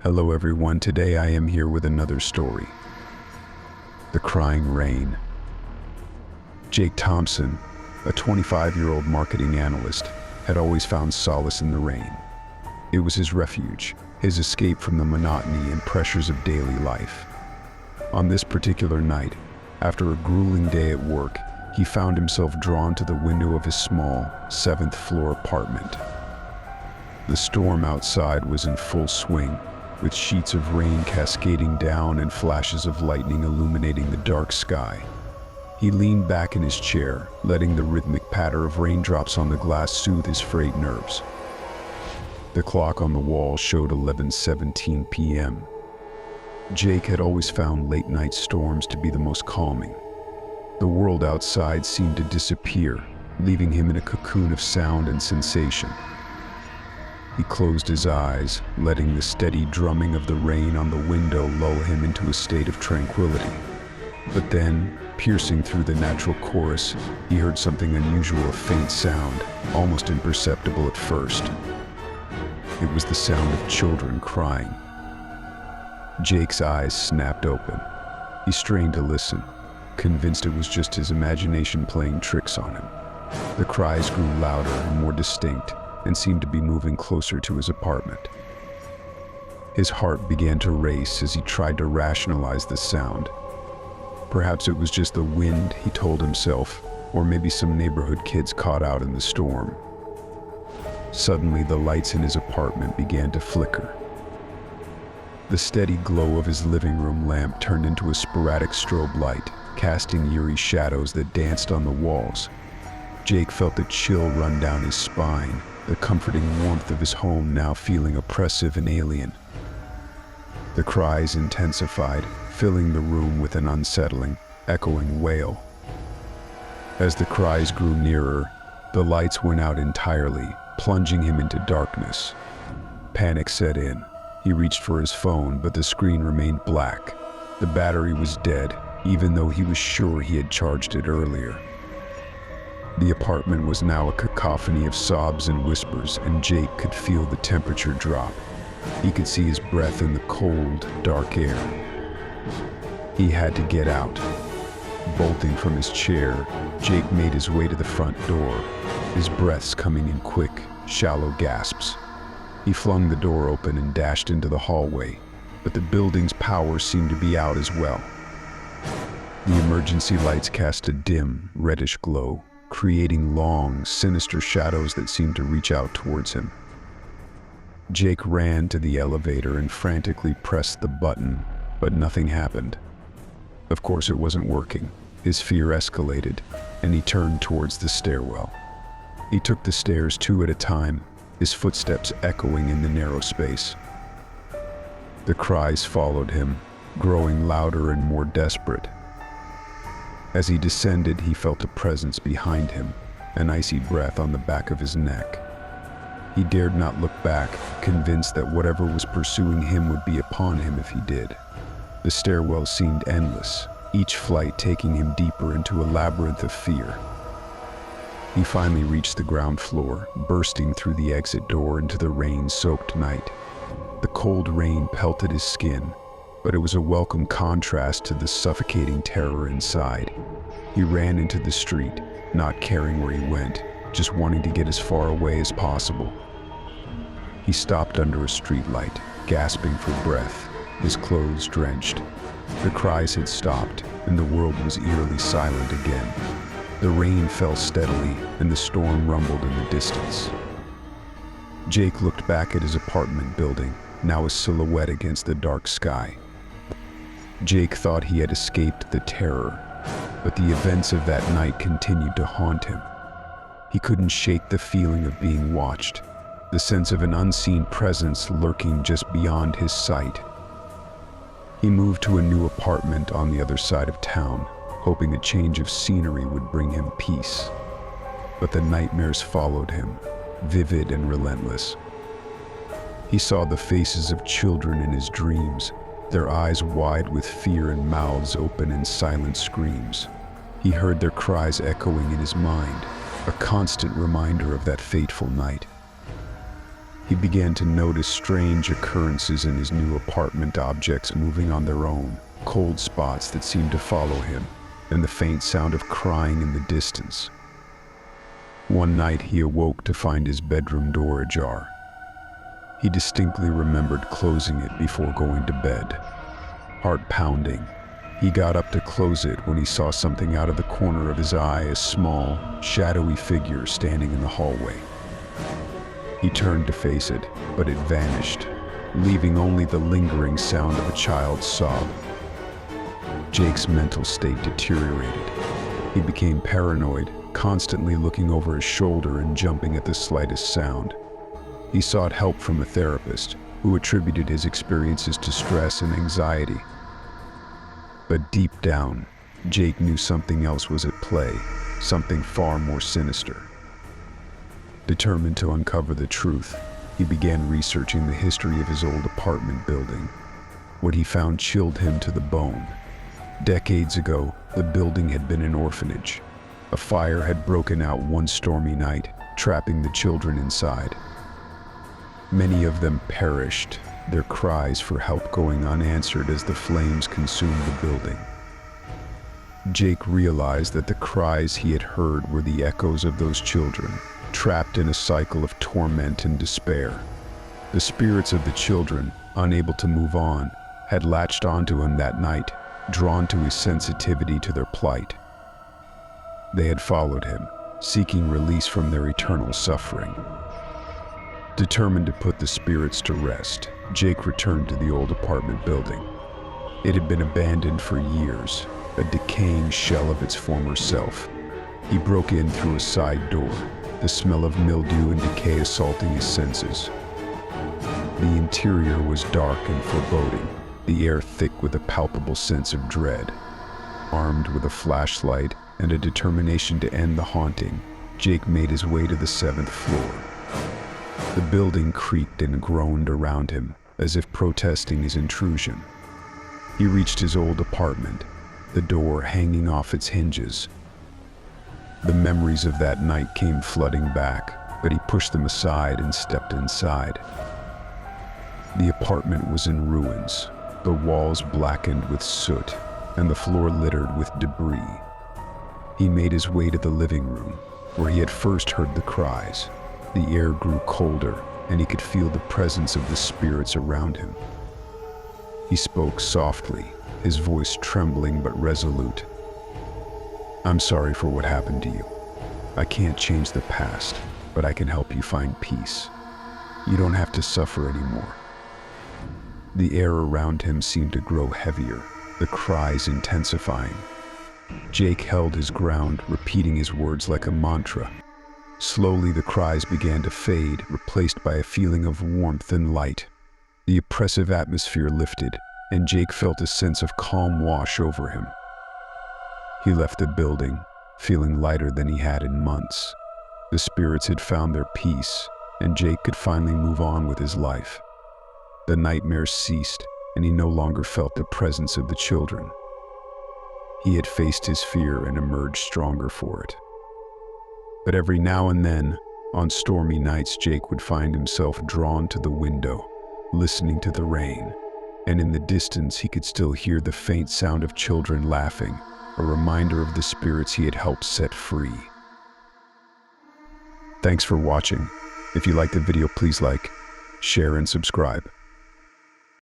Hello everyone, today I am here with another story. The Crying Rain. Jake Thompson, a 25-year-old marketing analyst, had always found solace in the rain. It was his refuge, his escape from the monotony and pressures of daily life. On this particular night, after a grueling day at work, he found himself drawn to the window of his small, 7th-floor apartment. The storm outside was in full swing, with sheets of rain cascading down and flashes of lightning illuminating the dark sky. He leaned back in his chair, letting the rhythmic patter of raindrops on the glass soothe his frayed nerves. The clock on the wall showed 11:17 p.m. Jake had always found late-night storms to be the most calming. The world outside seemed to disappear, leaving him in a cocoon of sound and sensation. He closed his eyes, letting the steady drumming of the rain on the window lull him into a state of tranquility. But then, piercing through the natural chorus, he heard something unusual, a faint sound, almost imperceptible at first. It was the sound of children crying. Jake's eyes snapped open. He strained to listen, convinced it was just his imagination playing tricks on him. The cries grew louder and more distinct, and seemed to be moving closer to his apartment. His heart began to race as he tried to rationalize the sound. Perhaps it was just the wind, he told himself, or maybe some neighborhood kids caught out in the storm. Suddenly, the lights in his apartment began to flicker. The steady glow of his living room lamp turned into a sporadic strobe light, casting eerie shadows that danced on the walls. Jake felt a chill run down his spine, the comforting warmth of his home now feeling oppressive and alien. The cries intensified, filling the room with an unsettling, echoing wail. As the cries grew nearer, the lights went out entirely, plunging him into darkness. Panic set in. He reached for his phone, but the screen remained black. The battery was dead, even though he was sure he had charged it earlier. The apartment was now a cacophony of sobs and whispers, and Jake could feel the temperature drop. He could see his breath in the cold, dark air. He had to get out. Bolting from his chair, Jake made his way to the front door, his breaths coming in quick, shallow gasps. He flung the door open and dashed into the hallway, but the building's power seemed to be out as well. The emergency lights cast a dim, reddish glow, creating long, sinister shadows that seemed to reach out towards him. Jake ran to the elevator and frantically pressed the button, but nothing happened. Of course, it wasn't working. His fear escalated, and he turned towards the stairwell. He took the stairs 2 at a time, his footsteps echoing in the narrow space. The cries followed him, growing louder and more desperate. As he descended, he felt a presence behind him, an icy breath on the back of his neck. He dared not look back, convinced that whatever was pursuing him would be upon him if he did. The stairwell seemed endless, each flight taking him deeper into a labyrinth of fear. He finally reached the ground floor, bursting through the exit door into the rain-soaked night. The cold rain pelted his skin, but it was a welcome contrast to the suffocating terror inside. He ran into the street, not caring where he went, just wanting to get as far away as possible. He stopped under a streetlight, gasping for breath, his clothes drenched. The cries had stopped, and the world was eerily silent again. The rain fell steadily, and the storm rumbled in the distance. Jake looked back at his apartment building, now a silhouette against the dark sky. Jake thought he had escaped the terror, but the events of that night continued to haunt him. He couldn't shake the feeling of being watched, the sense of an unseen presence lurking just beyond his sight. He moved to a new apartment on the other side of town, hoping a change of scenery would bring him peace. But the nightmares followed him, vivid and relentless. He saw the faces of children in his dreams, their eyes wide with fear and mouths open in silent screams. He heard their cries echoing in his mind, a constant reminder of that fateful night. He began to notice strange occurrences in his new apartment, objects moving on their own, cold spots that seemed to follow him, and the faint sound of crying in the distance. One night he awoke to find his bedroom door ajar. He distinctly remembered closing it before going to bed. Heart pounding, he got up to close it when he saw something out of the corner of his eye, a small, shadowy figure standing in the hallway. He turned to face it, but it vanished, leaving only the lingering sound of a child's sob. Jake's mental state deteriorated. He became paranoid, constantly looking over his shoulder and jumping at the slightest sound. He sought help from a therapist, who attributed his experiences to stress and anxiety. But deep down, Jake knew something else was at play, something far more sinister. Determined to uncover the truth, he began researching the history of his old apartment building. What he found chilled him to the bone. Decades ago, the building had been an orphanage. A fire had broken out one stormy night, trapping the children inside. Many of them perished, their cries for help going unanswered as the flames consumed the building. Jake realized that the cries he had heard were the echoes of those children, trapped in a cycle of torment and despair. The spirits of the children, unable to move on, had latched onto him that night, drawn to his sensitivity to their plight. They had followed him, seeking release from their eternal suffering. Determined to put the spirits to rest, Jake returned to the old apartment building. It had been abandoned for years, a decaying shell of its former self. He broke in through a side door, the smell of mildew and decay assaulting his senses. The interior was dark and foreboding, the air thick with a palpable sense of dread. Armed with a flashlight and a determination to end the haunting, Jake made his way to the 7th floor. The building creaked and groaned around him, as if protesting his intrusion. He reached his old apartment, the door hanging off its hinges. The memories of that night came flooding back, but he pushed them aside and stepped inside. The apartment was in ruins, the walls blackened with soot, and the floor littered with debris. He made his way to the living room, where he had first heard the cries. The air grew colder, and he could feel the presence of the spirits around him. He spoke softly, his voice trembling but resolute. "I'm sorry for what happened to you. I can't change the past, but I can help you find peace. You don't have to suffer anymore." The air around him seemed to grow heavier, the cries intensifying. Jake held his ground, repeating his words like a mantra. Slowly the cries began to fade, replaced by a feeling of warmth and light. The oppressive atmosphere lifted, and Jake felt a sense of calm wash over him. He left the building, feeling lighter than he had in months. The spirits had found their peace, and Jake could finally move on with his life. The nightmares ceased, and he no longer felt the presence of the children. He had faced his fear and emerged stronger for it. But every now and then, on stormy nights, Jake would find himself drawn to the window, listening to the rain, and in the distance he could still hear the faint sound of children laughing, a reminder of the spirits he had helped set free. Thanks for watching. If you liked the video, please like, share, and subscribe.